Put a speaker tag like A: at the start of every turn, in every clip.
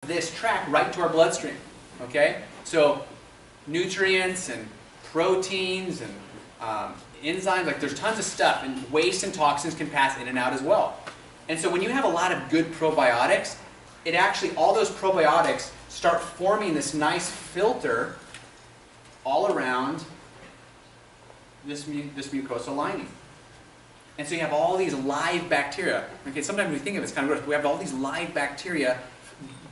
A: this tract right into our bloodstream. Okay? So nutrients and proteins and enzymes, like there's tons of stuff, and waste and toxins can pass in and out as well. And so when you have a lot of good probiotics, it actually, all those probiotics start forming this nice filter all around this mucosal lining. And so you have all these live bacteria. Okay, sometimes we think of it as kind of gross, but we have all these live bacteria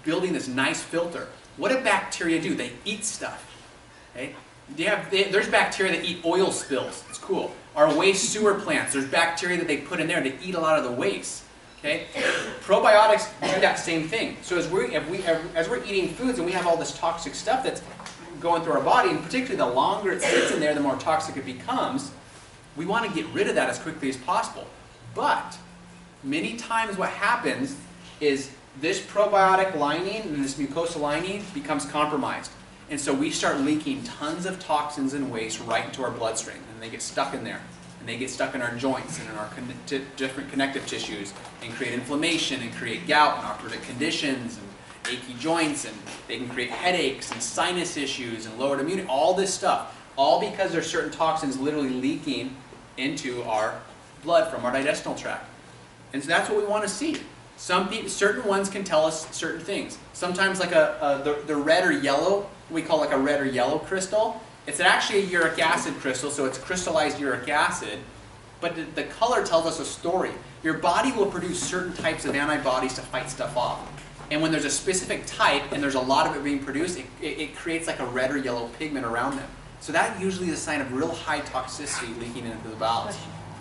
A: building this nice filter. What do bacteria do? They eat stuff. Okay? There's bacteria that eat oil spills. It's cool. Our waste sewer plants, there's bacteria that they put in there to eat a lot of the waste. Okay? Probiotics do that same thing. So as we're eating foods and we have all this toxic stuff that's going through our body, and particularly the longer it sits in there, the more toxic it becomes, we want to get rid of that as quickly as possible. But many times what happens is this probiotic lining and this mucosal lining becomes compromised. And so we start leaking tons of toxins and waste right into our bloodstream, and they get stuck in there. And they get stuck in our joints and in our different connective tissues and create inflammation and create gout and arthritic conditions and achy joints, and they can create headaches and sinus issues and lowered immunity, all this stuff. All because there's certain toxins literally leaking into our blood from our digestional tract. And so that's what we want to see. Certain ones can tell us certain things. Sometimes like the red or yellow, we call like a red or yellow crystal. It's actually a uric acid crystal, so it's crystallized uric acid, but the color tells us a story. Your body will produce certain types of antibodies to fight stuff off. And when there's a specific type and there's a lot of it being produced, it creates like a red or yellow pigment around them. So that usually is a sign of real high toxicity leaking into the bowels,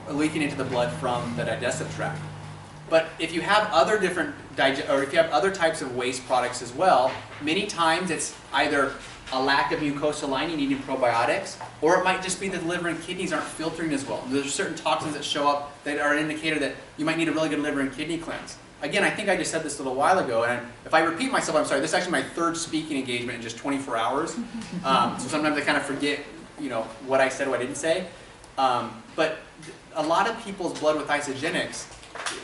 A: or leaking into the blood from the digestive tract. But if you have other if you have other types of waste products as well, many times it's either a lack of mucosal lining needing probiotics, or it might just be that the liver and kidneys aren't filtering as well. There's certain toxins that show up that are an indicator that you might need a really good liver and kidney cleanse. Again, I think I just said this a little while ago, and if I repeat myself, I'm sorry. This is actually my third speaking engagement in just 24 hours. So sometimes I kind of forget, what I said, what I didn't say. But a lot of people's blood with isogenics,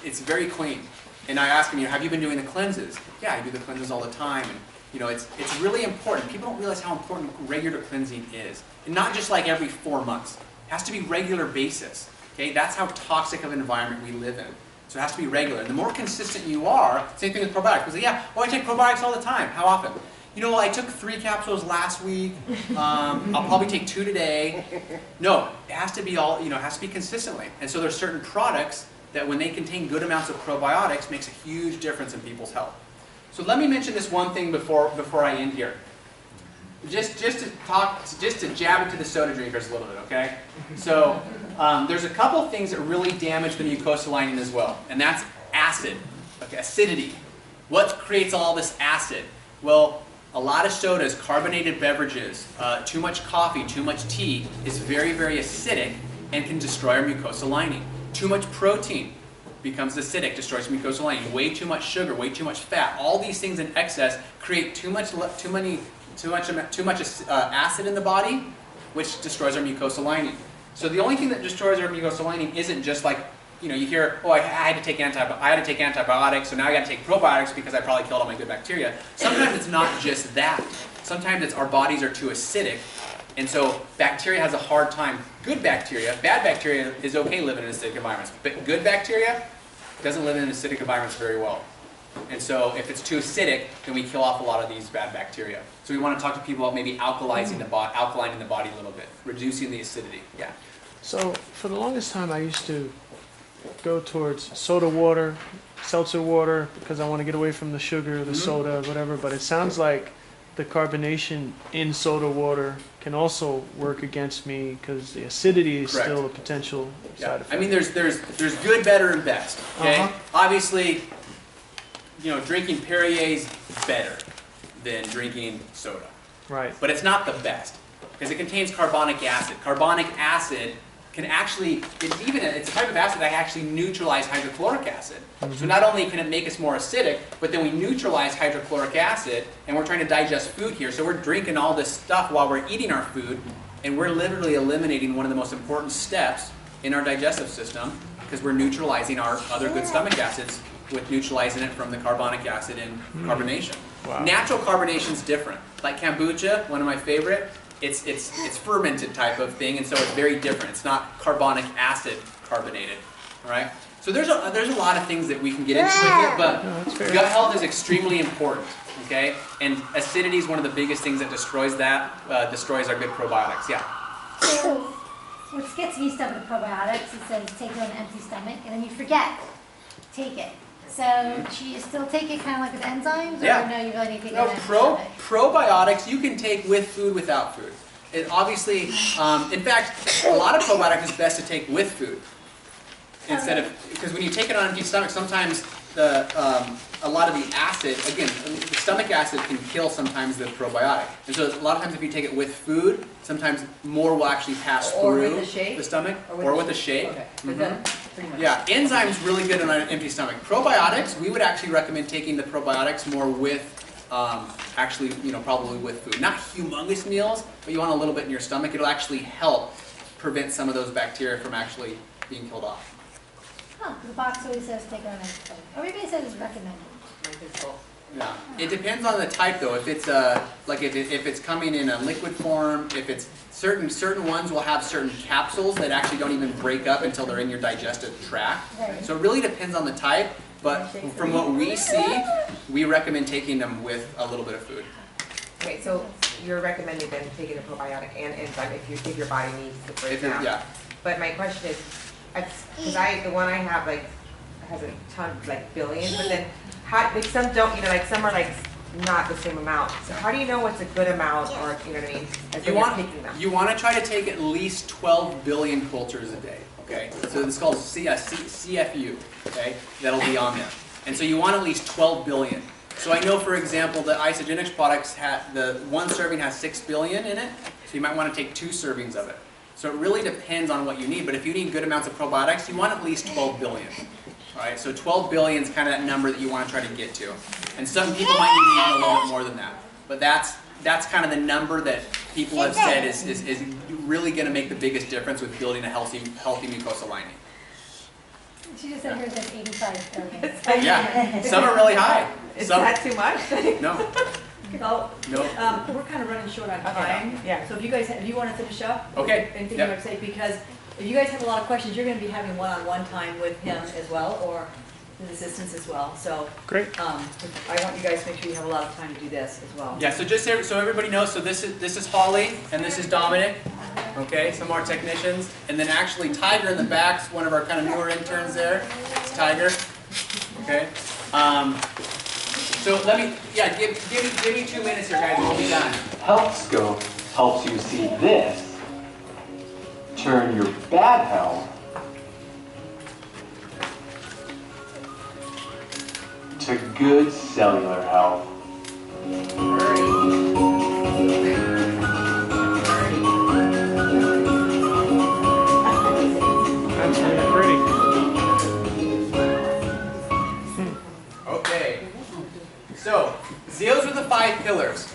A: it's very clean. And I ask them, have you been doing the cleanses? Yeah, I do the cleanses all the time. And it's really important. People don't realize how important regular cleansing is. And not just like every 4 months. It has to be regular basis. Okay? That's how toxic of an environment we live in. So it has to be regular. And the more consistent you are, same thing with probiotics. People say, I take probiotics all the time. How often? I took 3 capsules last week. I'll probably take 2 today. No, it has to be it has to be consistently. And so there's certain products that when they contain good amounts of probiotics makes a huge difference in people's health. So let me mention this one thing before I end here. Just to jab into the soda drinkers a little bit, okay? So there's a couple things that really damage the mucosal lining as well, and that's acid, okay, acidity. What creates all this acid? Well, a lot of sodas, carbonated beverages, too much coffee, too much tea is very, very acidic and can destroy our mucosal lining. Too much protein becomes acidic, destroys mucosal lining. Way too much sugar, way too much fat. All these things in excess create too much acid in the body, which destroys our mucosal lining. So the only thing that destroys our mucosal lining isn't just like, you hear, I had to take antibiotics, so now I got to take probiotics because I probably killed all my good bacteria. Sometimes it's not just that. Sometimes it's our bodies are too acidic, and so bacteria has a hard time. Good bacteria, bad bacteria is okay living in acidic environments, but good bacteria doesn't live in acidic environments very well. And so if it's too acidic, then we kill off a lot of these bad bacteria. So we want to talk to people about maybe alkalining the body a little bit, reducing the acidity. Yeah.
B: So for the longest time, I used to go towards soda water, seltzer water, because I want to get away from the sugar, the soda, whatever. But it sounds like the carbonation in soda water can also work against me because the acidity is still a potential side effect.
A: I mean, there's good, better, and best. Okay. Obviously, drinking Perrier's better than drinking soda.
B: Right.
A: But it's not the best because it contains carbonic acid. Carbonic acid can actually, it's a type of acid that actually neutralize hydrochloric acid. So not only can it make us more acidic, but then we neutralize hydrochloric acid, and we're trying to digest food here. So we're drinking all this stuff while we're eating our food, and we're literally eliminating one of the most important steps in our digestive system because we're neutralizing our other good stomach acids with neutralizing it from the carbonic acid and carbonation.
B: Wow.
A: Natural carbonation is different. Like kombucha, one of my favorite, it's fermented type of thing, and so it's very different. It's not carbonic acid carbonated, all right? So there's a lot of things that we can get into with it, but gut health is extremely important, okay? And acidity is one of the biggest things that destroys our good probiotics, yeah.
C: So, what gets me stuff with probiotics, it says take it on an empty stomach, and then you forget. Take it. So, do you still take it kind of like with enzymes,
A: Yeah.
C: or no, you really need to take it
A: No,
C: on an empty stomach?
A: probiotics you can take with food, without food. It obviously, in fact, a lot of probiotics is best to take with food. Instead of, because when you take it on an empty stomach, sometimes a lot of the acid, again, the stomach acid can kill sometimes the probiotic. And so a lot of times if you take it with food, sometimes more will actually pass through the stomach, or with a shake.
D: Okay. Pretty much.
A: Yeah, enzymes really good on an empty stomach. Probiotics, we would actually recommend taking the probiotics more with, actually, probably with food. Not humongous meals, but you want a little bit in your stomach. It'll actually help prevent some of those bacteria from actually being killed off.
C: Huh, the box always says take it on an empty stomach. Everybody says it's recommended.
A: Yeah, it depends on the type though. If it's like if it's coming in a liquid form, if it's certain ones will have certain capsules that actually don't even break up until they're in your digestive tract.
C: Right.
A: So it really depends on the type. But from what we see, we recommend taking them with a little bit of food.
D: Okay, so you're recommending then taking a probiotic and enzyme if your body needs to break down.
A: Yeah.
D: But my question is, because the one I have has a ton, like billions, but then some don't, some are not the same amount. So how do you know what's a good amount, or you know what I mean? As you're picking them.
A: You want to try to take at least 12 billion cultures a day. Okay, so this is called CFU. Okay, that'll be on there. And so you want at least 12 billion. So I know, for example, the Isogenics products the one serving has 6 billion in it. So you might want to take 2 servings of it. So it really depends on what you need, but if you need good amounts of probiotics, you want at least 12 billion. All right, so 12 billion is kind of that number that you want to try to get to. And some people might need even a little bit more than that. But that's kind of the number that people have said is really going to make the biggest difference with building a healthy mucosal lining.
C: She just said hers is 85 billion.
A: Yeah, some are really high.
D: Is that too much?
A: No.
E: Well,
A: No.
E: we're kind of running short on
D: Okay.
E: time.
D: Yeah.
E: So if you want to finish up?
A: Okay.
E: Anything
A: Yep.
E: you want to say? Because if you guys have a lot of questions, you're going to be having one-on-one time with him as well, or his assistants as well. So
B: Great.
E: I want you guys to make sure you have a lot of time to do this as well.
A: Yeah, so just so everybody knows, so this is Holly and this is Dominic. Okay, some more technicians, and then actually Tiger in the back's one of our kind of newer interns there. It's Tiger. Okay. So let me, give me 2 minutes here, guys, and we'll be done.
F: Health Scope helps you see this turn your bad health to good cellular health.
B: That's really pretty.
A: Okay. So those are the 5 pillars.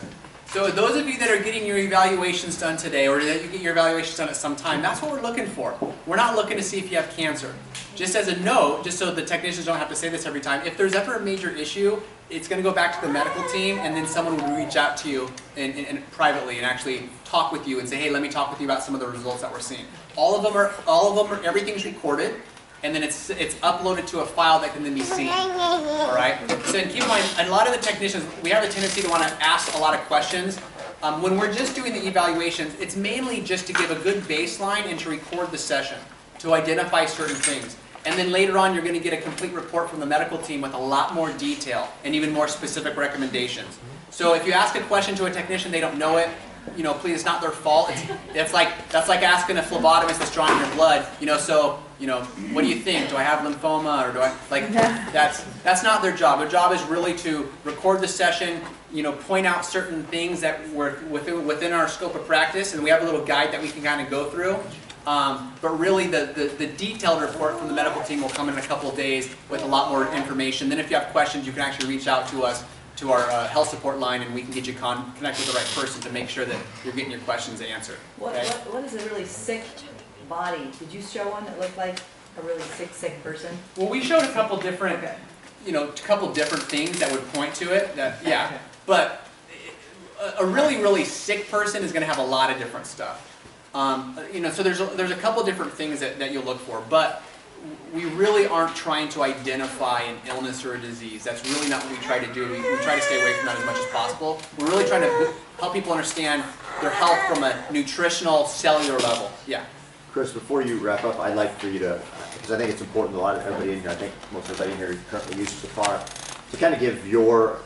A: So those of you that are getting your evaluations done today, or that you get your evaluations done at some time, that's what we're looking for. We're not looking to see if you have cancer. Just as a note, just so the technicians don't have to say this every time, if there's ever a major issue, it's going to go back to the medical team, and then someone will reach out to you and privately and actually talk with you and say, hey, let me talk with you about some of the results that we're seeing. All of them are everything's recorded, and then it's uploaded to a file that can then be seen. All right. So then keep in mind, a lot of the technicians, we have a tendency to want to ask a lot of questions. When we're just doing the evaluations, it's mainly just to give a good baseline and to record the session, to identify certain things. And then later on, you're going to get a complete report from the medical team with a lot more detail and even more specific recommendations. So if you ask a question to a technician, they don't know it, please, it's not their fault. That's like asking a phlebotomist that's drawing your blood, what do you think? Do I have lymphoma, or do I, that's not their job. Their job is really to record the session, point out certain things that were within our scope of practice, and we have a little guide that we can kind of go through. But really, the detailed report from the medical team will come in a couple of days with a lot more information. Then if you have questions, you can actually reach out to us, to our health support line, and we can get you connected with the right person to make sure that you're getting your questions answered. Okay?
E: What is a really sick body? Did you show one that looked like a really sick person?
A: Well, we showed a couple different,
E: Okay.
A: a couple different things that would point to it. But a really, really sick person is going to have a lot of different stuff. So there's a couple different things that you'll look for, but we really aren't trying to identify an illness or a disease. That's really not what we try to do. We try to stay away from that as much as possible. We're really trying to help people understand their health from a nutritional, cellular level. Yeah.
G: Chris, before you wrap up, I'd like for you to, because I think it's important, everybody in here, I think most everybody in here currently uses the product, to kind of give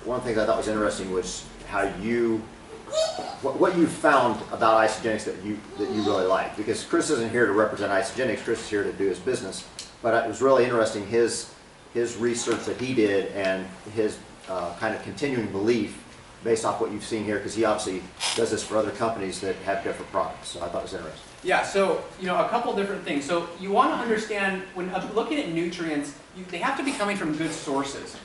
G: one of the things I thought was interesting was how what you found about Isagenix that you really like. Because Chris isn't here to represent Isagenix, Chris is here to do his business. But it was really interesting, his research that he did and his kind of continuing belief based off what you've seen here, because he obviously does this for other companies that have different products. So I thought it was interesting.
A: Yeah, so a couple different things. So you want to understand, when looking at nutrients, they have to be coming from good sources.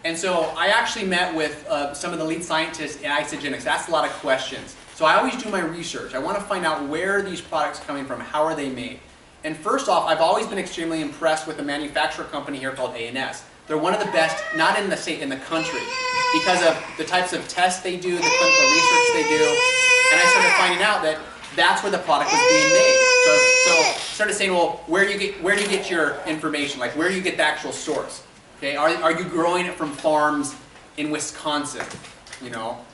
A: And so I actually met with some of the lead scientists at Isagenix, asked a lot of questions. So I always do my research. I want to find out where are these products coming from, how are they made. And first off, I've always been extremely impressed with a manufacturer company here called A&S. They're one of the best, not in the state, in the country, because of the types of tests they do, the clinical research they do. And I started finding out that that's where the product was being made. So I started saying, well, where do you get your information? Like, where do you get the actual source? Okay, are you growing it from farms in Wisconsin?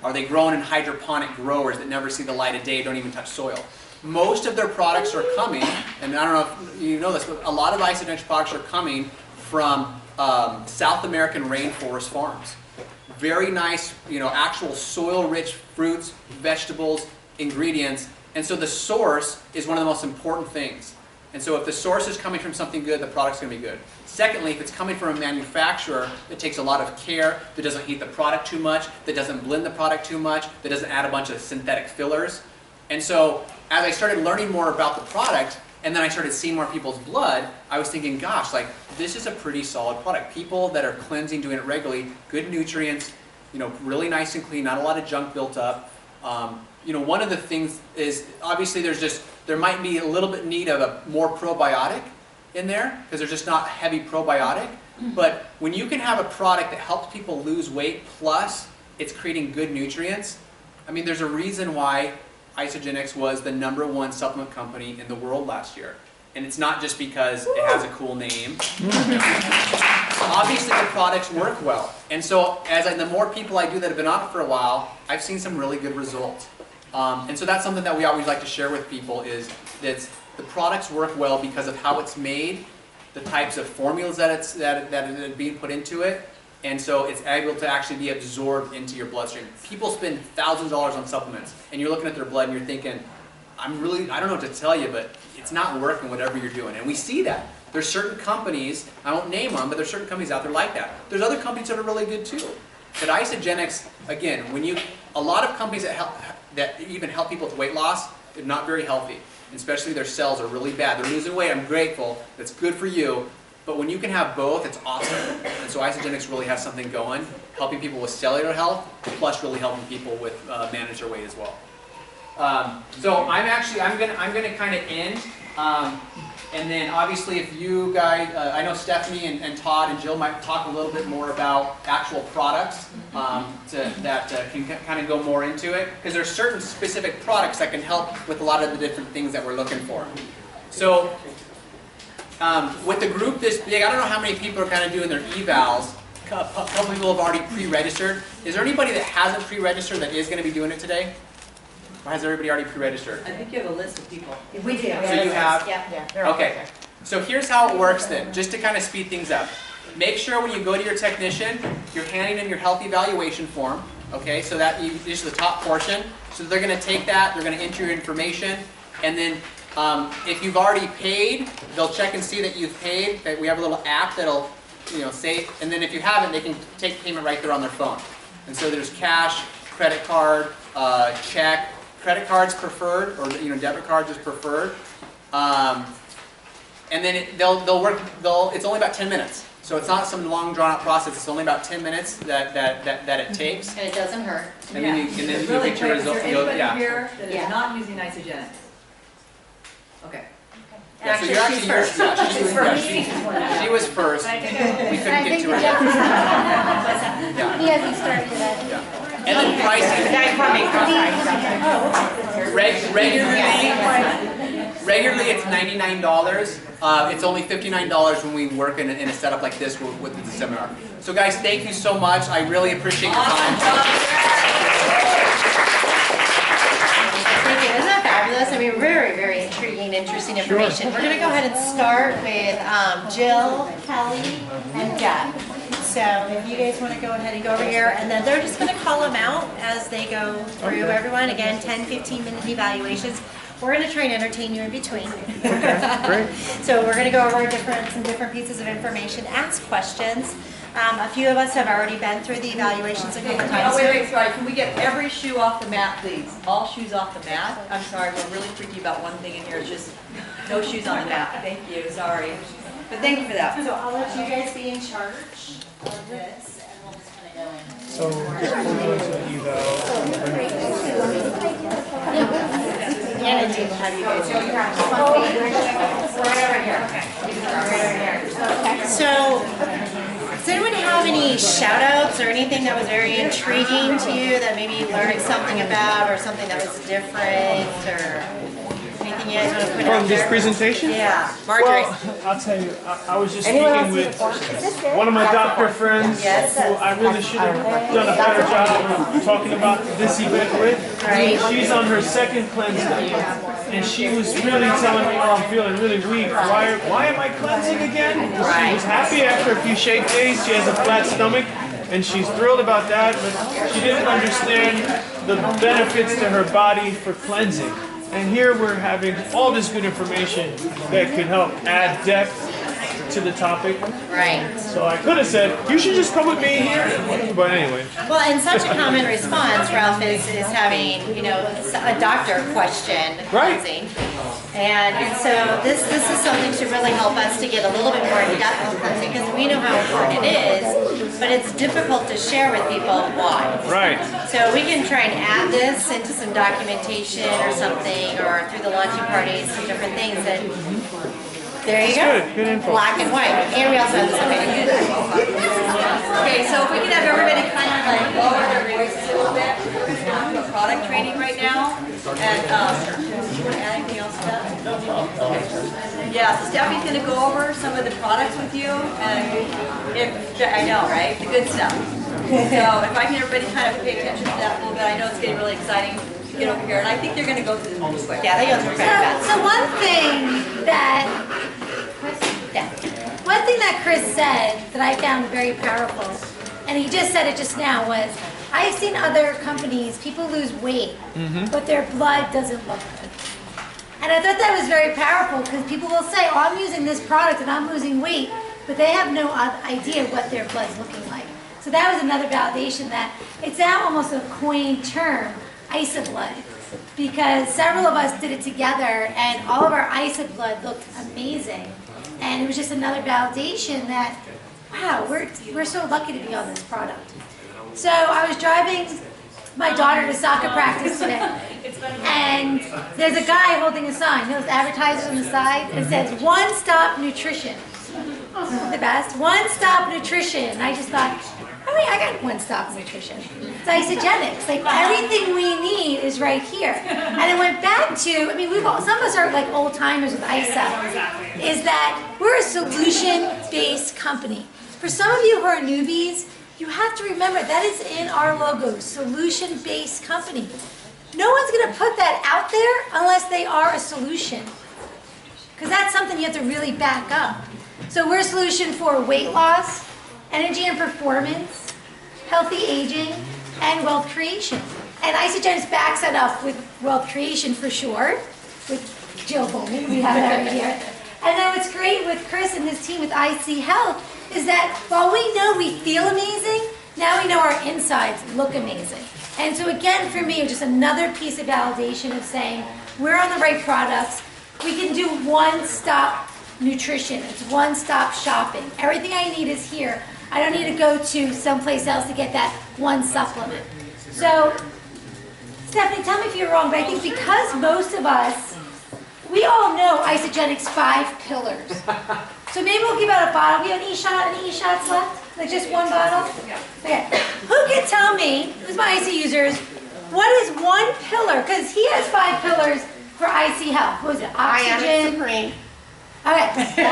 A: Are they grown in hydroponic growers that never see the light of day, don't even touch soil? Most of their products are coming, and I don't know if you know this, but a lot of Isagenix products are coming from South American rainforest farms. Very nice, actual soil-rich fruits, vegetables, ingredients. And so the source is one of the most important things. And so if the source is coming from something good, the product's going to be good. Secondly, if it's coming from a manufacturer that takes a lot of care, that doesn't heat the product too much, that doesn't blend the product too much, that doesn't add a bunch of synthetic fillers. And so as I started learning more about the product, and then I started seeing more people's blood, I was thinking, gosh, this is a pretty solid product. People that are cleansing, doing it regularly, good nutrients, really nice and clean, not a lot of junk built up. One of the things is, obviously there might be a little bit need of a more probiotic in there, because there's just not heavy probiotic. But when you can have a product that helps people lose weight, plus it's creating good nutrients, there's a reason why Isagenix was the #1 supplement company in the world last year. And it's not just because it has a cool name. Obviously the products work well. And so the more people I do that have been on it for a while, I've seen some really good results. And so that's something that we always like to share with people, is that the products work well because of how it's made, the types of formulas that are being put into it, and so it's able to actually be absorbed into your bloodstream. People spend thousands of dollars on supplements, and you're looking at their blood and you're thinking, I don't know what to tell you, but it's not working whatever you're doing. And we see that. There's certain companies, I won't name them, but there's certain companies out there like that. There's other companies that are really good too. But Isagenix, again, a lot of companies that even help people with weight loss, they're not very healthy. Especially their cells are really bad. They're losing weight, I'm grateful, that's good for you. But when you can have both, it's awesome. And so Isagenix really has something going, helping people with cellular health, plus really helping people with manage their weight as well. So I'm gonna kind of end, and then obviously if you guys, I know Stephanie and Todd and Jill might talk a little bit more about actual products that can kind of go more into it, because there's certain specific products that can help with a lot of the different things that we're looking for. So with the group this big, I don't know how many people are kind of doing their evals. A couple people have already pre-registered. Is there anybody that hasn't pre-registered that is going to be doing it today? Or has everybody already pre-registered?
E: I think you have a list of people.
D: We do.
A: So you have?
D: Yeah, they're all
A: Okay. So here's how it works then, just to kind of speed things up. Make sure when you go to your technician, you're handing them your health evaluation form. Okay, so this is the top portion. So they're going to take that, they're going to enter your information, and then if you've already paid, they'll check and see that you've paid. That we have a little app that'll, say, and then if you haven't, they can take payment right there on their phone. And so there's cash, credit card, check. Credit cards preferred, or debit cards is preferred. And then they'll work. It's only about 10 minutes, so it's not some long drawn out process. It's only about 10 minutes that it takes.
C: And it doesn't hurt.
A: And then you
E: Really
A: get your
E: quick,
A: result.
E: is there anybody
A: Yeah.
E: here that is not using Isagenix? Okay.
A: Yeah, so you're actually
C: first.
A: she was first. We couldn't get to her yet.
C: He hasn't started yet.
A: Yeah. And then pricing, regularly it's $99. It's only $59 when we work in a setup like this with the seminar. So guys, thank you so much. I really appreciate your time.
H: Thank you. Isn't that fabulous? I mean, very, very intriguing, interesting information. We're going to go ahead and start with Jill, Kelly, and Deb. So if you guys want to go ahead and go over here, and then they're just going to call them out as they go through everyone. Again, 10, 15-minute evaluations. We're going to try and entertain you in between.
B: Great.
H: So we're going to go over some different pieces of information, ask questions. A few of us have already been through the evaluations a couple times.
E: Oh, wait, sorry. Can we get every shoe off the mat, please? All shoes off the mat. I'm sorry, we're really freaky about one thing in here. It's just no shoes on the mat. Thank you, sorry. But thank you for that.
H: So I'll let you guys be in charge of this, and we'll just kind of go in.
B: So just for those of you
H: And Jim, how do you guys do? So, does anyone have any shout outs or anything that was very intriguing to you that maybe you learned something about or something that was different or anything you guys want to put out
B: from this
H: there?
B: presentation?
H: Yeah, Marjorie.
B: Well, I'll tell you, I was just speaking with one of my doctor friends
H: Yes.
B: who I really should have done a better job of talking about this event with.
H: Right.
B: She's on her second cleansing, and she was really telling me, oh, I'm feeling really weak. Why am I cleansing again? She was happy after a few shake days. She has a flat stomach, and she's thrilled about that, but she didn't understand the benefits to her body for cleansing. And here we're having all this good information that could help add depth to the topic.
H: Right.
B: So I could have said, you should just come with me here. But anyway.
H: Well, and such a common response, Ralph, is having, you know, a doctor question
B: Right.
H: cleansing. And so this is something to really help us to get a little bit more in depth on cleansing because we know how important it is, but it's difficult to share with people why.
B: Right.
H: So we can try and add this into some documentation or something, or through the launching parties, some different things that. There you go.
B: Good info.
H: Black and white. And we also have this.
E: Okay, so if we can have everybody kind of like lower their voices a little bit. We're doing a product training right now. And, do you want to add anything else to that? Okay. Yeah, so Steffi's going to go over some of the products with you. And I know, right? The good stuff. So if I can everybody kind of pay attention to that a little bit, I know it's getting really exciting to get over here. And I think they're going to go through this really quick.
H: Yeah, they go through very fast.
C: So one thing that Chris said that I found very powerful, and he just said it just now, was I've seen other companies, people lose weight, but their blood doesn't look good. And I thought that was very powerful because people will say, oh, I'm using this product and I'm losing weight, but they have no idea what their blood's looking like. So that was another validation that it's now almost a coined term, ISA-blood, because several of us did it together and all of our ISA-blood looked amazing. And it was just another validation that, wow, we're so lucky to be on this product. So I was driving my daughter to soccer practice today, and there's a guy holding a sign, those advertisers on the side, and it says, One Stop Nutrition. The best, One Stop Nutrition. And I just thought, I got One Stop Nutrition. It's isogenics. Like everything we need is right here. And I went back to, some of us are like old timers with ISA, is that we're a solution-based company. For some of you who are newbies, you have to remember that is in our logo, solution-based company. No one's going to put that out there unless they are a solution. Because that's something you have to really back up. So we're a solution for weight loss, energy and performance, healthy aging, and wealth creation. And Isagenix backs that up with wealth creation for sure, with Jill Bowman, we have that right here. And then what's great with Chris and his team with IC Health is that while we know we feel amazing, now we know our insides look amazing. And so again, for me, it's just another piece of validation of saying we're on the right products. We can do one-stop nutrition. It's one-stop shopping. Everything I need is here. I don't need to go to someplace else to get that one supplement. So, Stephanie, tell me if you're wrong, but I think because most of us, we all know Isagenix 5 pillars. So maybe we'll give out a bottle. We have any shots left? Like just one bottle? Okay. Who can tell me, who's my IC users, what is one pillar? Because he has 5 pillars for IC health. What was it?
H: Ionic
C: Oxygen.
H: Supreme.
C: Okay. All right. This is good.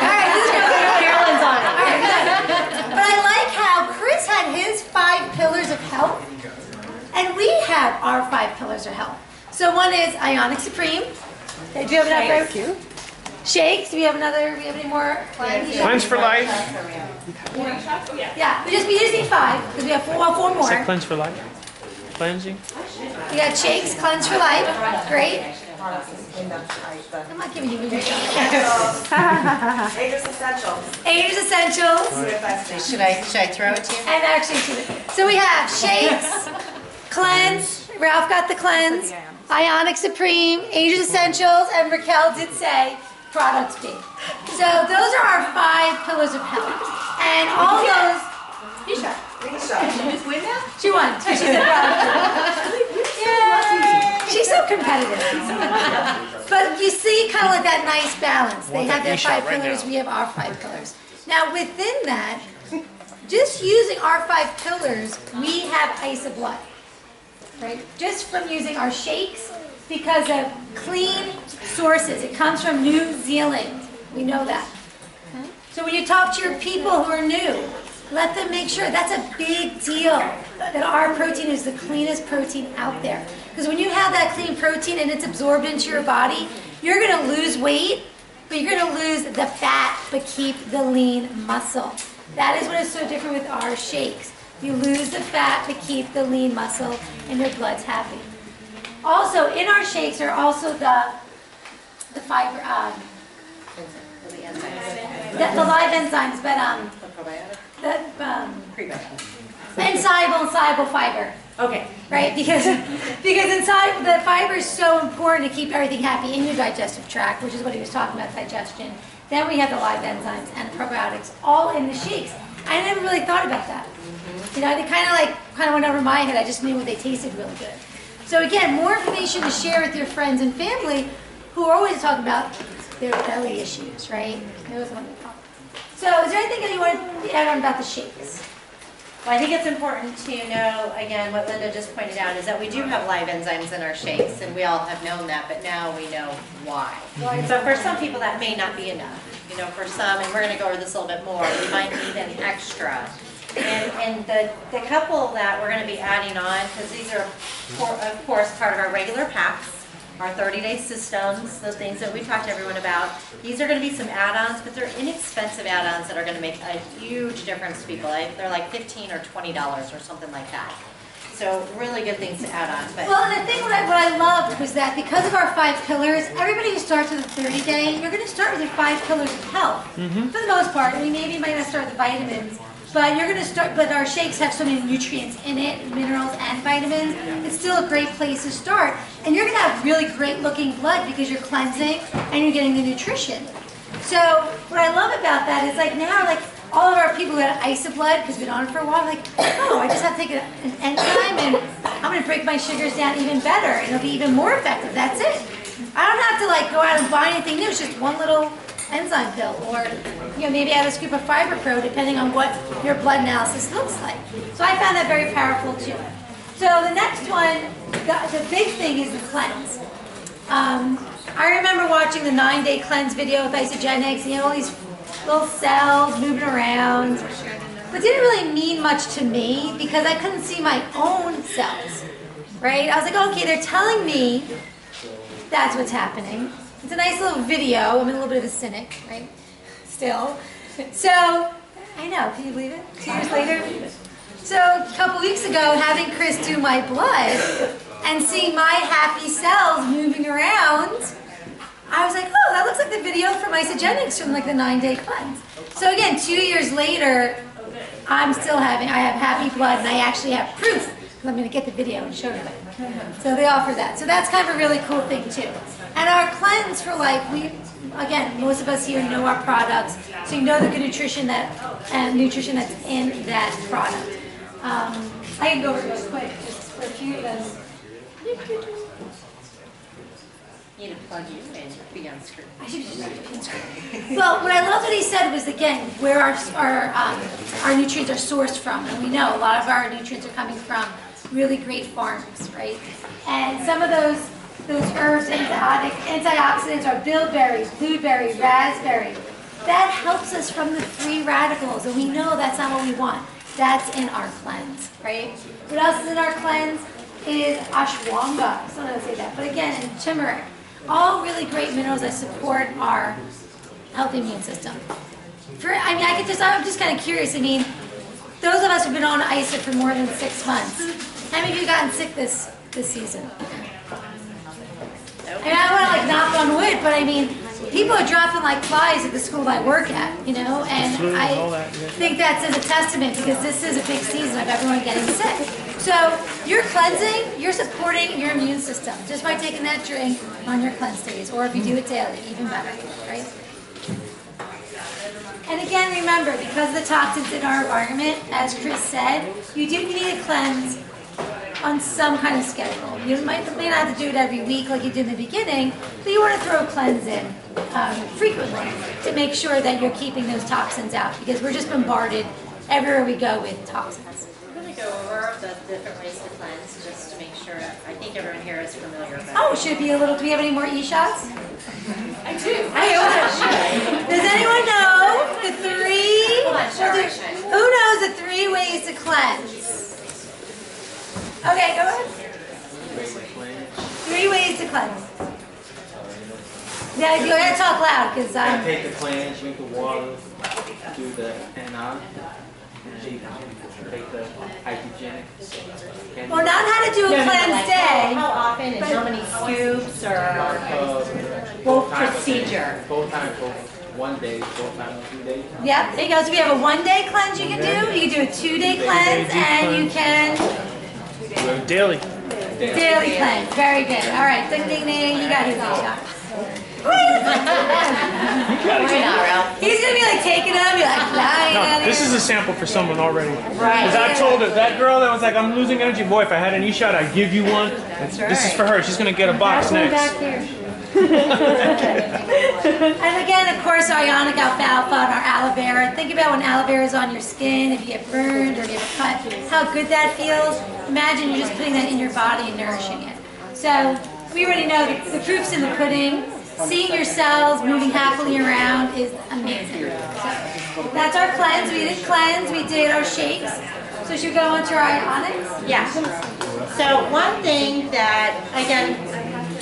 H: Carolyn's on it.
C: All right, good. But I like how Chris had his 5 pillars of health, and we have our 5 pillars of health. So one is Ionic Supreme. Okay, do you have enough? Thank you. Shakes. Do we have another? Do we have any more?
B: Cleanse for life.
C: Yeah. We just need 5 because we have 4 more.
B: Is that cleanse for life? Cleansing?
C: We got shakes, cleanse for life. Great.
D: In the ice,
C: I'm not giving you any.
D: Ages Essentials.
C: Ages Essentials.
H: Should I throw it to you?
C: And actually, so we have shakes, cleanse. Ralph got the cleanse. Ionic Supreme, Ages Essentials, and Raquel did say Products B. So those are our 5 pillars of health. And all those. You shot.
E: Who's win now?
C: She won. She said Yay! She's so competitive. But you see kind of like that nice balance. They have their 5 pillars, we have our 5 pillars. Now within that, just using our 5 pillars, we have ice of blood. Right? Just from using our shakes because of clean sources. It comes from New Zealand. We know that. Okay? So when you talk to your people who are new, let them make sure. That's a big deal that our protein is the cleanest protein out there. Because when you have that clean protein and it's absorbed into your body, you're going to lose weight, but you're going to lose the fat, but keep the lean muscle. That is what is so different with our shakes. You lose the fat, but keep the lean muscle, and your blood's happy. Also, in our shakes are also the fiber, the live enzymes, but insoluble and soluble fiber.
E: Okay.
C: Right, because inside the fiber is so important to keep everything happy in your digestive tract, which is what he was talking about, digestion. Then we have the live enzymes and the probiotics all in the shakes. I never really thought about that. You know, they kind of went over my head. I just knew they tasted really good. So again, more information to share with your friends and family who are always talking about their belly issues, right? Those are what they talk. So is there anything that you want to add on about the shakes?
H: Well, I think it's important to know, again, what Linda just pointed out, is that we do have live enzymes in our shakes, and we all have known that, but now we know why. So for some people, that may not be enough. You know, for some, and we're going to go over this a little bit more, we might need an extra. And the couple that we're going to be adding on, because these are, of course, part of our regular packs, our 30-day systems, the things that we talked to everyone about. These are going to be some add-ons, but they're inexpensive add-ons that are going to make a huge difference to people. They're like $15 or $20 or something like that. So really good things to add on. But
C: well, the thing what I loved was that because of our 5 pillars, everybody who starts with a 30-day, you're going to start with your 5 pillars of health. For the most part. I mean, maybe you might not start with the vitamins, but you're going to start, but our shakes have so many nutrients in it, minerals and vitamins. It's still a great place to start. And you're going to have really great looking blood because you're cleansing and you're getting the nutrition. So what I love about that is like now, like all of our people that ice of blood, because we've been on it for a while, like, oh, I just have to take an enzyme and I'm going to break my sugars down even better and it'll be even more effective. That's it. I don't have to like go out and buy anything new. It's just one little enzyme pill, or maybe add a scoop of Fiber Pro depending on what your blood analysis looks like. So I found that very powerful too. So the next one, the big thing is the cleanse. I remember watching the 9-day cleanse video with Isogenics, all these little cells moving around, but didn't really mean much to me because I couldn't see my own cells, right? I was like, okay, they're telling me that's what's happening. It's a nice little video. I'm a little bit of a cynic, right? Still. So, I know, can you believe it? 2 years later? So, a couple weeks ago, having Chris do my blood and seeing my happy cells moving around, I was like, oh, that looks like the video from Isogenics from like the 9-day cleanse. So again, 2 years later, I have happy blood and I actually have proof. I'm going to get the video and show you it. So they offer that. So that's kind of a really cool thing too. And our cleanse for life, again, most of us here know our products, so you know the good nutrition that's in that product. I can go over it real quick, just for a few of them.
H: Need to plug you in, be on screen.
C: I should just put it screen. Well, what I love that he said was, again, where our nutrients are sourced from. And we know a lot of our nutrients are coming from really great farms, right? And some of those herbs, antioxidants are bilberry, blueberry, raspberry. That helps us from the free radicals, and we know that's not what we want. That's in our cleanse, right? What else is in our cleanse is ashwagandha. I don't know how to say that, but again, and turmeric. All really great minerals that support our healthy immune system. I'm just kind of curious. I mean, those of us who've been on ISA for more than 6 months, how many of you gotten sick this season? And I don't want to knock on wood, but I mean, people are dropping like flies at the school I work at, you know, and I think that's as a testament because this is a big season of everyone getting sick. So you're cleansing, you're supporting your immune system just by taking that drink on your cleanse days, or if you do it daily, even better, right? And again, remember, because of the toxins in our environment, as Chris said, you need to cleanse on some kind of schedule. You may not have to do it every week like you did in the beginning, but you want to throw a cleanse in frequently to make sure that you're keeping those toxins out, because we're just bombarded everywhere we go with toxins.
H: I'm going to go over the different ways to cleanse just to make sure. I think everyone here is familiar with that.
C: Oh, should it be a little, do we have any more e-shots?
H: I do.
C: Does anyone know the three?
H: Come on, show.
C: Who knows the 3 ways to cleanse? Okay, go ahead. 3 ways to cleanse. Yeah, you gotta talk loud, because
I: Take the cleanse, drink the water, do the NR, and take the hygienic.
C: well, not how to do a cleanse day.
H: How often and how many scoops or both procedure?
I: Both times, both 1 day, both times 2 days.
C: Yep, there you go. So we have a 1-day cleanse you can do. You can do a 2-day cleanse, and you can
B: Daily.
C: daily cleanse. Very good. All right, ding, ding, ding. You got his e-shot. He's gonna be like taking them, be like lying at
B: No,
C: it.
B: this is a sample for someone already.
H: Right.
B: Because I told her, that girl that was like, I'm losing energy, boy, if I had an e-shot, I'd give you one. This is for her. She's going to get a box next.
C: And again, of course, our ionic alfalfa and our aloe vera. Think about when aloe vera is on your skin, if you get burned or you have a cut, how good that feels. Imagine you're just putting that in your body and nourishing it. So we already know the proof's in the pudding. Seeing your cells moving happily around is amazing. So that's our cleanse. We did cleanse. We did our shakes. So should we go on to our ionics?
H: Yeah. So one thing that, again,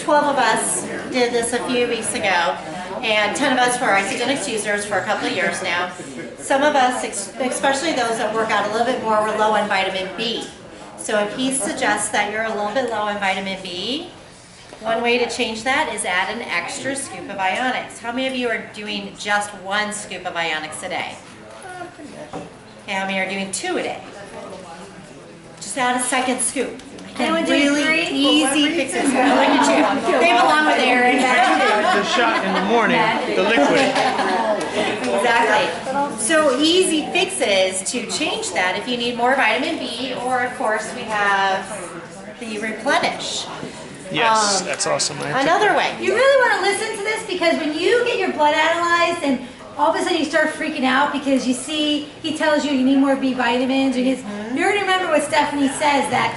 H: 12 of us did this a few weeks ago, and 10 of us were isogenics users for a couple of years now. Some of us, especially those that work out a little bit more, were low in vitamin B. So if he suggests that you're a little bit low in vitamin B, one way to change that is add an extra scoop of ionics. How many of you are doing just 1 scoop of ionics a day? Okay, how many are doing 2 a day? Just add a second scoop.
C: Anyone do
H: Really
C: 3?
H: easy fixes. Look at you. They belong with Aaron.
B: The shot in the morning, the liquid.
H: Exactly. So easy fixes to change that if you need more vitamin B, or of course we have the replenish.
B: Yes, that's awesome.
H: Another way.
C: You really want to listen to this, because when you get your blood analyzed and all of a sudden you start freaking out because you see he tells you need more B vitamins, or you're going to remember what Stephanie says, that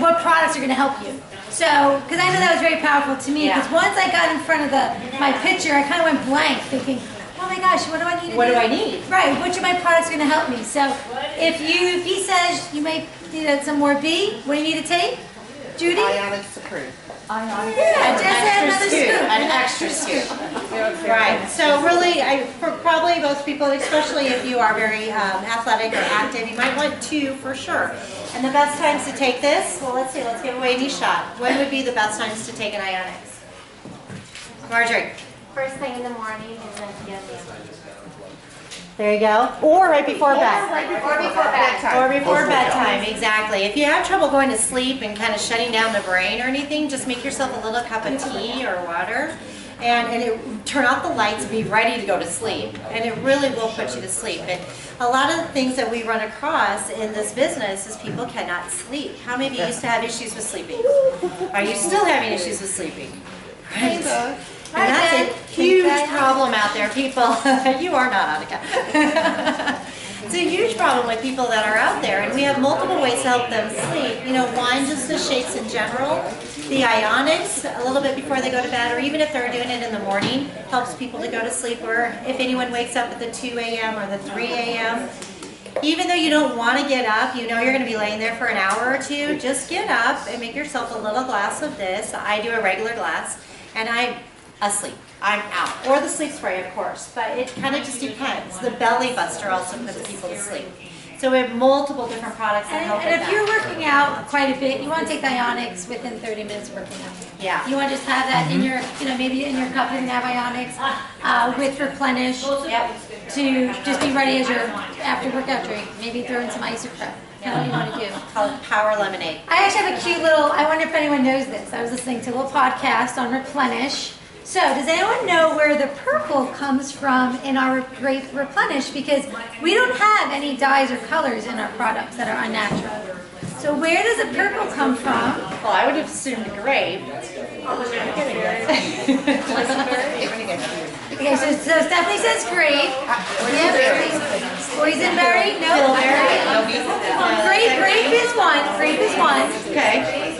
C: what products are going to help you. So, because I know that was very powerful to me, because once I got in front of my picture, I kind of went blank thinking, oh my gosh, what do I need to do?
H: What do I need?
C: Right, which of my products are going to help me? So if he says you may need some more B, what do you need to take? Judy?
D: Ionics approved.
C: Yeah, just add another scoop.
H: An extra scoop. Right. So really, for probably most people, especially if you are very athletic or active, you might want 2 for sure. And the best times to take this, well, let's see, let's give away an e-shot. When would be the best times to take an ionics? Marjorie.
J: First thing in the morning and then again.
H: There you go. Or right before bed.
J: Or before bedtime.
H: Or before bedtime, exactly. If you have trouble going to sleep and kind of shutting down the brain or anything, just make yourself a little cup of tea or water, and turn off the lights and be ready to go to sleep. And it really will put you to sleep. And a lot of the things that we run across in this business is people cannot sleep. How many of you used to have issues with sleeping? Are you still having issues with sleeping? And that's a huge problem out there, people. You are not, Annika. It's a huge problem with people that are out there, and we have multiple ways to help them sleep. You know, one, just the shakes in general. The ionics, a little bit before they go to bed, or even if they're doing it in the morning, helps people to go to sleep. Or if anyone wakes up at the 2 a.m. or the 3 a.m., even though you don't want to get up, you know you're going to be laying there for an hour or two, just get up and make yourself a little glass of this. I do a regular glass, and I'm asleep. I'm out. Or the sleep spray, of course, but it kind of just depends. The belly buster also puts people to sleep. So we have multiple different products that help with
C: And if
H: that.
C: you're working out quite a bit, you want to take the ionics within 30 minutes of working out.
H: Yeah.
C: You want to just have that in your, you know, maybe in your cup you can have ionics with replenish.
H: Yep.
C: To just be ready as your after workout drink. Maybe throw in some isocrep. Kind of what you want to do.
H: Call it Power Lemonade.
C: I actually have a cute little, I wonder if anyone knows this. I was listening to a little podcast on replenish. So does anyone know where the purple comes from in our grape replenish? Because we don't have any dyes or colors in our products that are unnatural. So where does the purple come from?
H: Well, I would have assumed grape.
C: Okay, so Stephanie says grape. Boysenberry? No. Grape is one. Grape is one.
H: Okay.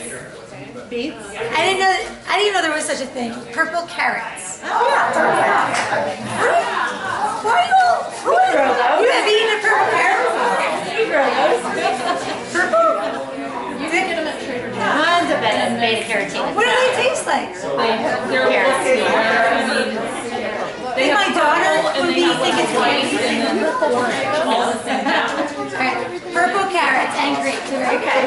H: Beets?
C: I didn't even know there was such a thing. Purple carrots.
H: Oh, yeah.
C: Why are you all? You have eaten a purple carrot before?
H: You grow those.
C: Purple?
H: You can get them at Trader Joe's. Tons of beta carotene.
C: What do they taste like?
H: Carrots.
C: Think my daughter would be think it's white. Purple carrots and grapes.
H: Okay.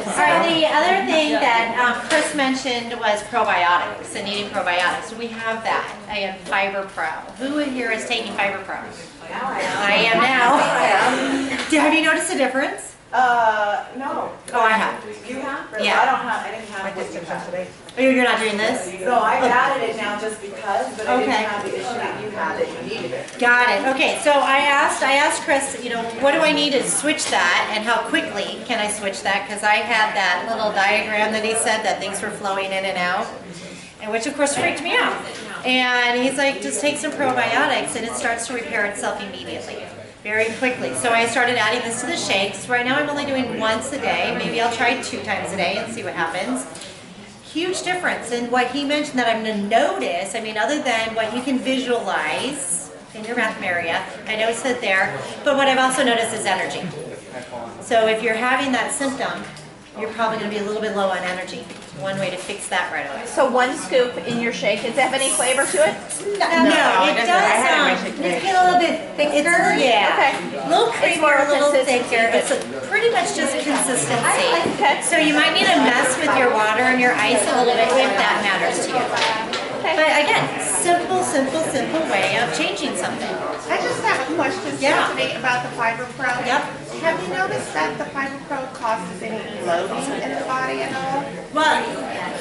H: All right, the other thing that Chris mentioned was probiotics and eating probiotics. We have that. I have Fiber Pro. Who here is taking Fiber Pro? I am now. Have you noticed a difference?
E: No.
H: Oh, I have.
E: You have?
H: Yeah.
E: I didn't have it today.
H: Oh, you're not doing this?
E: No, I've added it now just because, but I didn't
H: Okay.
E: have the issue that you had, that you needed it.
H: Got it. Okay, so I asked Chris, you know, what do I need to switch that, and how quickly can I switch that? Because I had that little diagram that he said that things were flowing in and out, and which of course freaked me out. And he's like, just take some probiotics, and it starts to repair itself immediately, very quickly. So I started adding this to the shakes. Right now I'm only doing once a day. Maybe I'll try 2 times a day and see what happens. Huge difference. And what he mentioned that I'm going to notice, I mean, other than what you can visualize in your mouth area, I noticed it there, but what I've also noticed is energy. So if you're having that symptom, you're probably going to be a little bit low on energy. One way to fix that right away.
J: So 1 scoop in your shake, does it have any flavor to it?
H: No, it does.
C: It's get a little bit thicker.
H: Yeah.
J: Okay.
H: A little creamier,
J: more
H: a little
J: consistency,
H: thicker.
J: but-
H: It's pretty much just consistency.
J: Okay.
H: So you might need to mess with your water and your ice a little bit if that matters to you.
J: Okay.
H: But again, simple way of changing something.
K: I just have a question,
H: Yeah.
K: Stephanie, about the Fiber Pro.
H: Yep.
K: Have you noticed that the Fiber Pro causes any bloating in the body at all?
H: Well,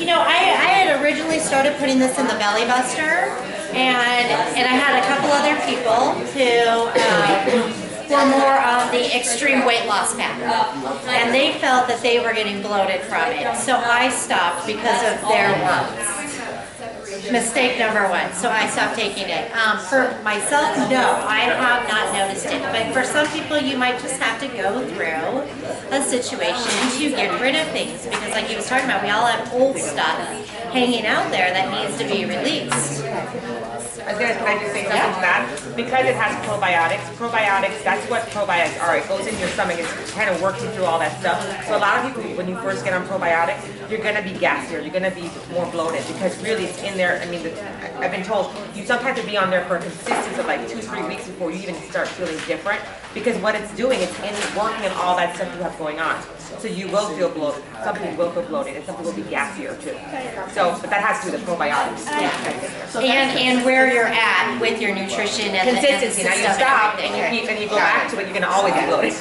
H: you know, I had originally started putting this in the belly buster, and I had a couple other people who were more on the extreme weight loss path, and they felt that they were getting bloated from it. So I stopped because of their words. Mistake number 1. So I stopped taking it. For myself, no, I have not noticed it. But for some people, you might just have to go through a situation to get rid of things. Because like he was talking about, we all have old stuff hanging out there that needs to be released.
D: Can I just say something to that? Because it has probiotics, that's what probiotics are. It goes in your stomach, it's kind of working through all that stuff. So a lot of people, when you first get on probiotics, you're going to be gassier, you're going to be more bloated, because really it's in there. I mean, I've been told you sometimes have to be on there for a consistency of like 2-3 weeks before you even start feeling different, because what it's doing, it's working on all that stuff you have going on. So you will feel bloated. Some people will feel bloated, and some people will be gassier too. So, but that has to do with the probiotics.
H: And where you're at with your nutrition and
D: Consistency. Now you stop and you go back to it, you're going to always be bloated.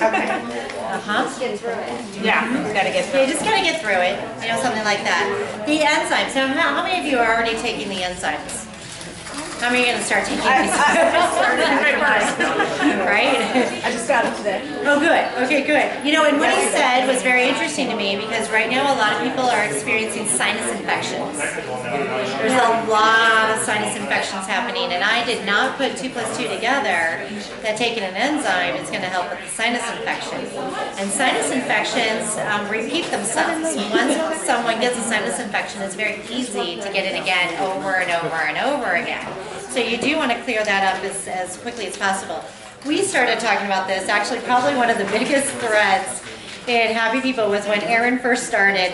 H: Uh-huh.
D: Yeah, you got to get through
H: You just gotta get through it, you know, something like that. The enzymes, so how many of you are already taking the enzymes? How many are going to start taking these? Right?
K: I just got it today.
H: Oh, good. Okay, good. You know, and what he said was very interesting to me because right now a lot of people are experiencing sinus infections. There's a lot of sinus infections happening, and I did not put 2 + 2 together that taking an enzyme is going to help with the sinus infection. And sinus infections repeat themselves. Once someone gets a sinus infection, it's very easy to get it again over and over and over again. So you do want to clear that up as quickly as possible. We started talking about this, actually probably one of the biggest threads in Happy People was when Erin first started.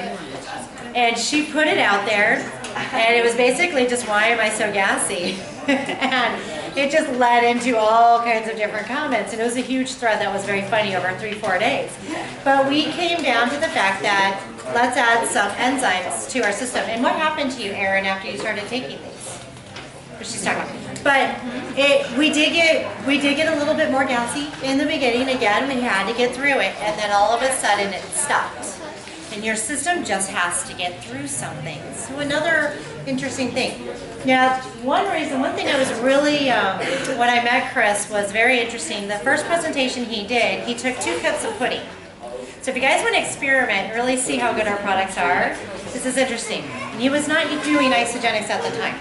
H: And she put it out there, and it was basically just, why am I so gassy? And it just led into all kinds of different comments, and it was a huge thread that was very funny over 3-4 days. But we came down to the fact that let's add some enzymes to our system. And what happened to you, Erin, after you started taking these? She's talking. But we did get a little bit more gassy in the beginning. Again, we had to get through it, and then all of a sudden it stopped. And your system just has to get through something. So another interesting thing. Now, one thing that was really, when I met Chris was very interesting. The first presentation he did, he took 2 cups of pudding. So if you guys want to experiment and really see how good our products are, this is interesting. And he was not doing isogenics at the time.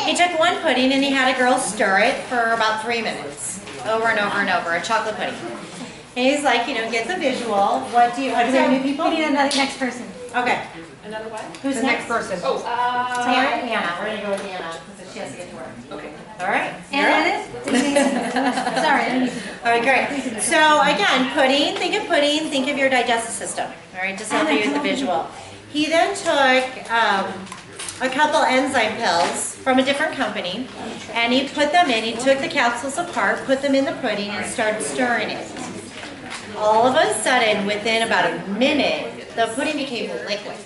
H: He took 1 pudding and he had a girl stir it for about 3 minutes, over and over and over, a chocolate pudding. And he's like, you know, get the visual. What do you, are there new people?
C: We need another next person.
H: Okay.
E: Another what?
H: Who's
D: The
H: next?
D: next person.
H: Anna. We're going to go with Anna because she has to get to work.
E: Okay.
H: All right.
C: And sorry, I didn't mean to.
H: All right, great. So again, pudding, think of your digestive system. All right, just help you with the visual. He then took a couple enzyme pills from a different company, and he put them in. He took the capsules apart, put them in the pudding, and started stirring it. All of a sudden, within about a minute, the pudding became liquid.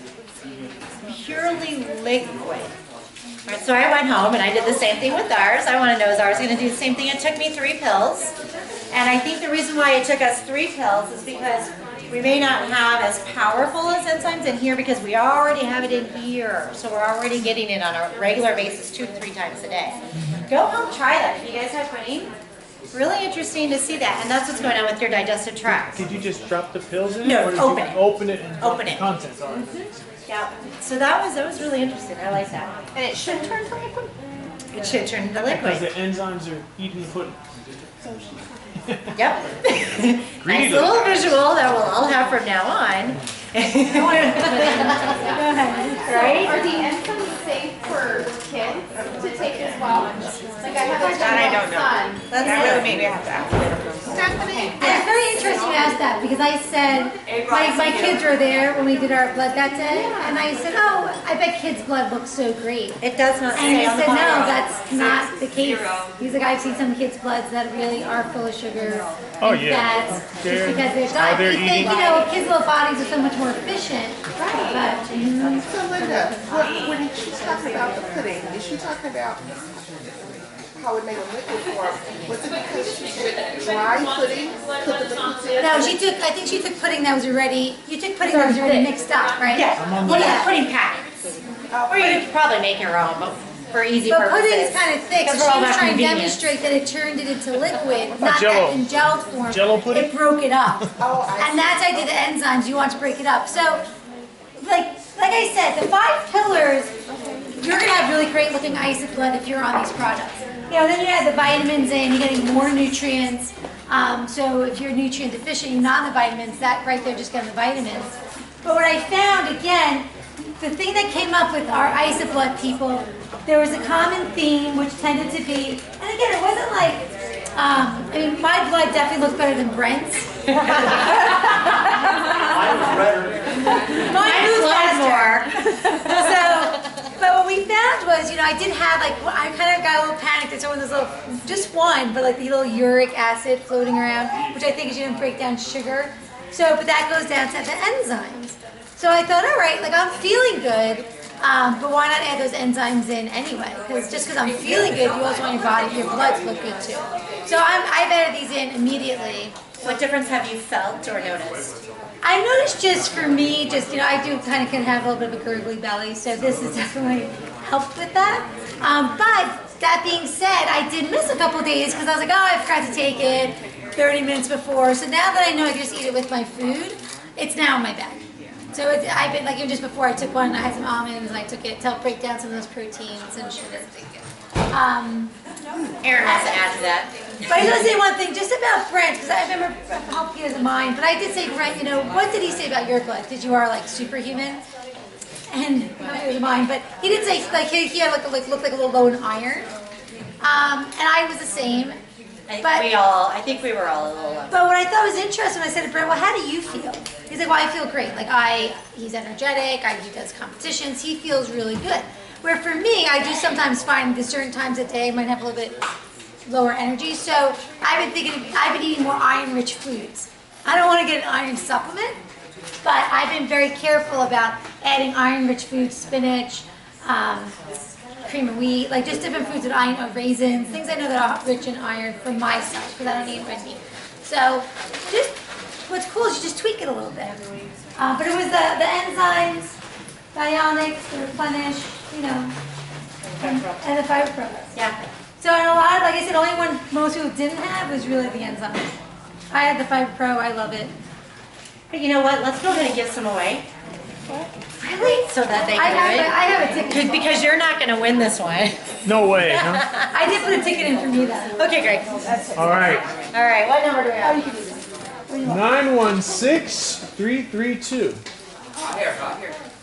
H: Purely liquid. All right, so I went home and I did the same thing with ours. I want to know, is ours going to do the same thing? It took me 3 pills. And I think the reason why it took us 3 pills is because we may not have as powerful as enzymes in here because we already have it in here. So we're already getting it on a regular basis 2 to 3 times a day. Go home, try that. If you guys have pudding, really interesting to see that. And that's what's going on with your digestive tract.
B: Did you just drop the pills in?
H: No,
B: or did
H: open
B: you
H: it.
B: Open it and drop
H: Open
B: the
H: it.
B: contents. All right.
H: Yeah. So that was really interesting. I like that.
K: And it should turn to liquid?
H: It should turn into
B: Because the
H: liquid.
B: enzymes are eating the pudding.
H: Yep. Nice little visual that we'll all have from now on. Right?
J: Are the enzymes safe for kids to take as well? Like I have a
D: That I don't know.
J: son.
H: That's
D: That
H: it.
D: really made me have to ask.
K: Stephanie?
C: And it's very interesting you asked that because I said, my kids were there when we did our blood that day, and I said, oh, I bet kids' blood looks so great.
H: It does not
C: And he
H: say on the
C: said, no,
H: bottle.
C: that's not the case. He's like, I've seen some kids' bloods that really are full of sugar
B: Oh,
C: and
B: yeah.
C: fats just
B: They're-
C: because they're
B: how
C: diet.
B: they're
C: He said,
B: eating.
C: you know, kids' little bodies are so much more efficient. But,
K: So Linda, when she's talking about the pudding, is she talking about how it made a liquid form? Was it because she did dry pudding, put the liquids in?
C: no, I think she took pudding that was already, you took pudding that was already mixed up, right?
H: Yeah. Well,
C: Yeah.
H: yeah, pudding packets. Or you could probably make your own, but for easy
C: But
H: purposes.
C: pudding is kind of thick, so
H: Because we're
C: she
H: all
C: was
H: about
C: trying to
H: convenience.
C: demonstrate that it turned it into liquid, not
B: Jell-O.
C: that in gel form.
B: Jell-O pudding?
C: It broke it up.
K: Oh, I
C: And that's how I did the enzymes, you want to break it up. So, like I said, the 5 pillars, you're going to have really great looking ice blood if you're on these products. You know, then you add the vitamins in, you're getting more nutrients. So if you're nutrient deficient, you're not in the vitamins, that right there just getting the vitamins. But what I found, again, the thing that came up with our IsoBlood people, there was a common theme which tended to be, and again, it wasn't like, I mean, my blood definitely looks better than Brent's. Mine moves faster. So, but what we found was, you know, I did have like, I kind of got a little panicked that someone was little, just one, but like the little uric acid floating around, which I think is you didn't break down sugar. So, but that goes down to the enzymes. So I thought, all right, like I'm feeling good, but why not add those enzymes in anyway? Because just because I'm feeling good, you also want your body, your blood to look good too. So I've added these in immediately.
H: What difference have you felt or noticed?
C: I noticed just for me, just, you know, I do kind of can have a little bit of a gurgly belly, so this is definitely helped with that. But that being said, I did miss a couple days because I was like, oh, I forgot to take it 30 minutes before. So now that I know I can just eat it with my food, it's now in my bag. So I've been like, even just before I took one, I had some almonds and I took it to help break down some of those proteins and sugar.
H: Aaron has to add to that.
C: But I was going to say one thing just about Brent, because I remember helping you as a mine, but I did say, Brent, you know, what did he say about your blood? Because you are like superhuman. And not it was mine, but he did say like he had looked like a little low in iron. And I was the same.
H: I think we were all a little low.
C: But what I thought was interesting, I said to Brent, well, how do you feel? He's like, well, I feel great. Like he's energetic, he does competitions, he feels really good. Where for me, I do sometimes find that certain times a day I might have a little bit lower energy. So I've been eating more iron-rich foods. I don't want to get an iron supplement, but I've been very careful about adding iron-rich foods, spinach, cream of wheat, like just different foods that I know, raisins, things I know that are rich in iron for myself, because I don't eat red meat. So just, what's cool is you just tweak it a little bit. But it was the enzymes, bionics, the replenish, you know, and the fiber pro.
H: Yeah.
C: So in a lot, like I said, only one most people didn't have was really the enzymes. I had the fiber pro, I love it.
H: But you know what? Let's go ahead and give some away.
C: Really?
H: So that they
C: I
H: can
C: have a ticket.
H: because you're not going to win this one.
B: No way, huh?
C: I did put a ticket in for me though.
H: Okay, great.
B: All right.
H: All right, what number do we have?
B: 916332.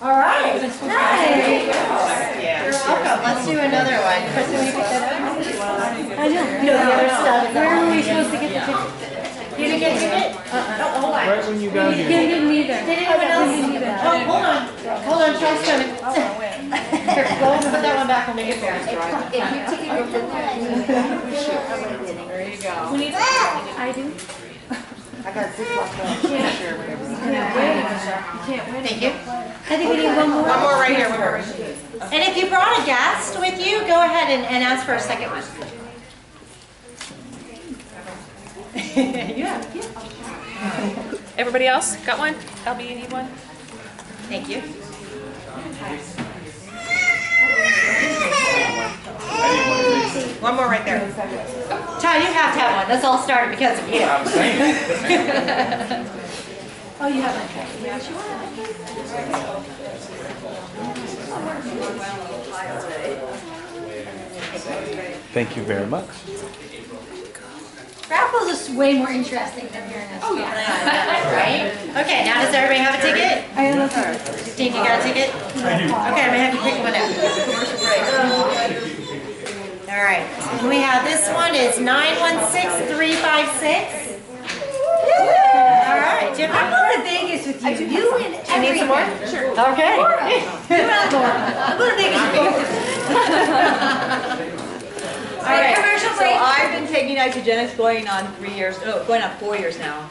C: All right. Nice.
H: You're welcome. Let's do another one. Kristen, will you pick that up?
C: I know.
H: No, the other stuff.
C: Where were we supposed to get the ticket?
H: You didn't get a ticket? Oh, hold on.
B: Right when you got here.
C: Didn't either.
H: Did anyone else? Oh, hold on. Hold on, Charles coming. Here, go and put that one back when we get there.
J: There you go.
C: I do.
K: I got this one. Share whatever.
H: Thank you.
C: I think we need one more.
D: One more right here, one more right here.
H: And if you brought a guest with you, go ahead and ask for a second one. Yeah.
J: Everybody else got one? LB, you need one?
H: Thank you.
D: One more right there.
H: Todd, you have to have one. This all started because of you.
C: Oh, you have one. Yeah, sure.
F: Thank you very much.
C: Raffles is way more interesting than hearing us. Oh, yeah.
H: Right? Okay, now does everybody have a ticket?
C: I have a ticket.
H: Steve, you got a ticket? I do. Okay, I'm going to have you pick one up. All right. And we have this one is 916356. All right, Jim.
C: I'm going to Vegas with you. You win everything.
H: You need some more? Sure. Okay.
C: I'm going to Vegas with you.
E: All right,
C: commercial
E: so
C: break.
E: I've been taking isogenics going on 4 years now.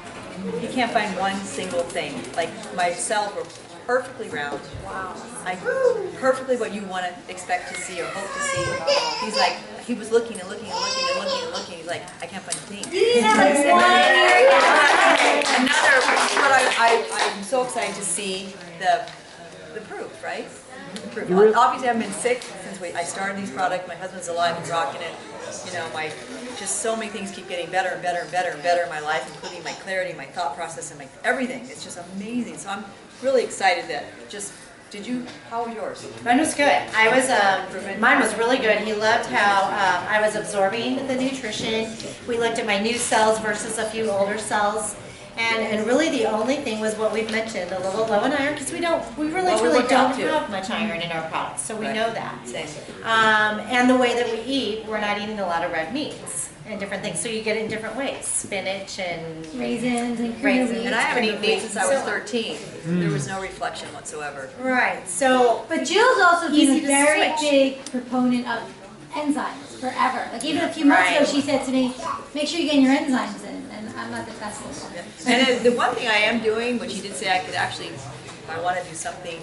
E: You can't find one single thing. Like my cells were perfectly round. Wow. Like perfectly what you want to expect to see or hope to see. He's like, he was looking and looking and looking and looking and looking. He's like, I can't find a thing. Another, but I'm so excited to see the proof, right? Obviously, I've been sick since I started these products. My husband's alive and rocking it. You know, just so many things keep getting better and better and better and better in my life, including my clarity, my thought process, and my everything. It's just amazing. So I'm really excited that how was yours?
H: Mine was good. Mine was really good. He loved how I was absorbing the nutrition. We looked at my new cells versus a few older cells. And really the only thing was what we've mentioned, a little low in iron, because we really don't have much iron in our products, so we know that.
E: Same.
H: And the way that we eat, we're not eating a lot of red meats and different things, so you get it in different ways, spinach and
C: Raisins and
H: raisins.
E: And I haven't eaten meat since I was 13. There was no reflection whatsoever.
H: Right, so.
C: But Jill's also been
H: Easy
C: a
H: to
C: very
H: switch.
C: big proponent of enzymes forever. Like even a few months ago, she said to me, make sure you get your enzymes in. And I'm not the fastest.
E: And the one thing I am doing, which he did say I could actually, if I want to do something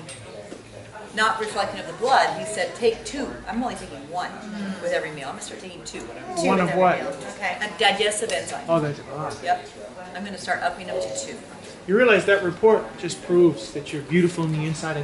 E: not reflecting of the blood, he said take 2. I'm only taking 1 with every meal. I'm going to start taking 2.
B: One of what?
H: Okay.
E: A digestive enzyme.
B: Oh, that's
E: Yep. I'm going to start upping them to 2.
B: You realize that report just proves that you're beautiful on the inside and